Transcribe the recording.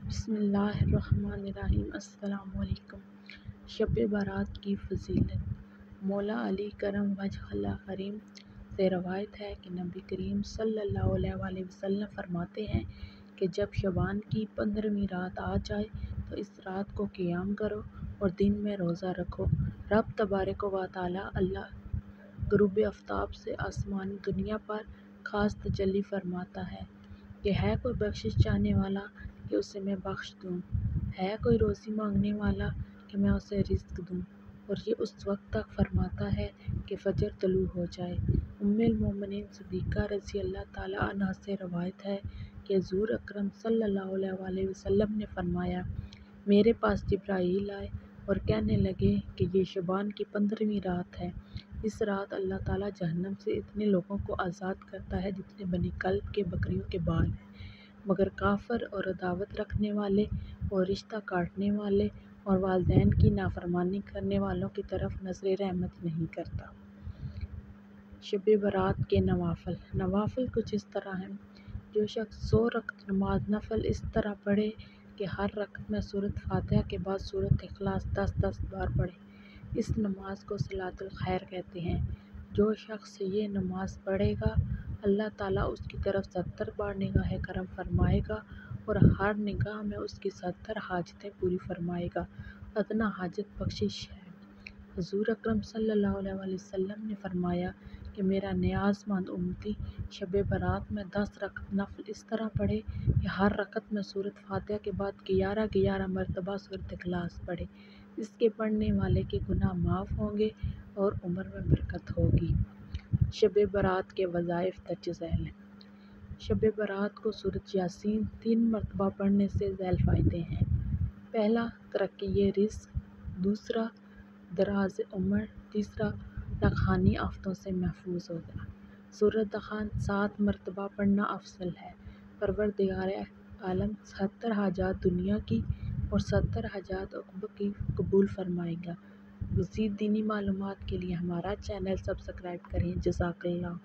بسم اللہ الرحمن الرحیم۔ السلام علیکم۔ شب برات کی فضیلت۔ مولا علی کرم وجہ اللہ کریم سے روایت ہے کہ نبی کریم صلی اللہ علیہ وآلہ وسلم فرماتے ہیں کہ جب شعبان کی 15ویں رات آ جائے تو اس رات کو قیام کرو اور دن میں روزہ رکھو۔ رب تبارک و تعالیٰ اللہ غروب آفتاب سے آسمانی دنیا پر خاص تجلی فرماتا ہے کہ ہے کوئی بخشش چاہنے والا کہ اسے میں بخش دوں، ہے کوئی روزی مانگنے والا کہ میں اسے رزق دوں، اور یہ اس وقت تک فرماتا ہے کہ فجر طلوع ہو جائے۔ ام المومنین صدیقہ رضی اللہ تعالیٰ عنہا سے روایت ہے کہ حضور اکرم صلی اللہ علیہ وآلہ وسلم نے فرمایا، میرے پاس جبرائیل آئے اور کہنے لگے کہ یہ شعبان کی 15ویں رات ہے۔ اس رات اللہ تعالیٰ جہنم سے اتنے لوگوں کو آزاد کرتا ہے جتنے بنی کلب کے بکریوں کے بال ہیں، مگر کافر اور عداوت رکھنے والے اور رشتہ کاٹنے والے اور والدین کی نافرمانی کرنے والوں کی طرف نظر رحمت نہیں کرتا۔ شب برات کے نوافل۔ نوافل کچھ اس طرح ہیں: جو شخص 100 رکعت نماز نفل اس طرح پڑھے کہ ہر رکعت میں سورۃ فاتحہ کے بعد سورۃ اخلاص 10 بار پڑھے، اس نماز کو صلاۃ الخیر کہتے ہیں۔ جو شخص یہ نماز پڑھے گا اللہ تعالیٰ اس کی طرف 70 بار نگاہ کرم فرمائے گا اور ہر نگاہ میں اس کی 70 حاجتیں پوری فرمائے گا۔ ادنیٰ حاجت بخشش ہے۔ حضور اکرم صلی اللہ علیہ وآلہ وسلم نے فرمایا کہ میرا نیاز مند امتی شب برات میں 10 رکعت نفل اس طرح پڑھے کہ ہر رکعت میں سورۃ فاتحہ کے بعد 11 مرتبہ سورۃ اخلاص پڑھے، اس کے پڑھنے والے کے گناہ معاف ہوں گے اور عمر میں برکت ہوگی۔ شب برات کے وظائف درج ذیل ہیں۔ شب برات کو سورۃ یاسین 3 مرتبہ پڑھنے سے ذیل فائدے ہیں: پہلا، ترقی رزق، دوسرا، دراز عمر، تیسرا، لاکھانی آفتوں سے محفوظ ہونا۔ سورۃ دخان 7 مرتبہ پڑھنا افضل ہے۔ پروردگار عالم 70 حاجات دنیا کی اور 70 حاجات عقبہ کی قبول فرمائے گا۔ مزید دینی معلومات کے لیے ہمارا چینل سبسکرائب کریں۔ جزاک اللہ۔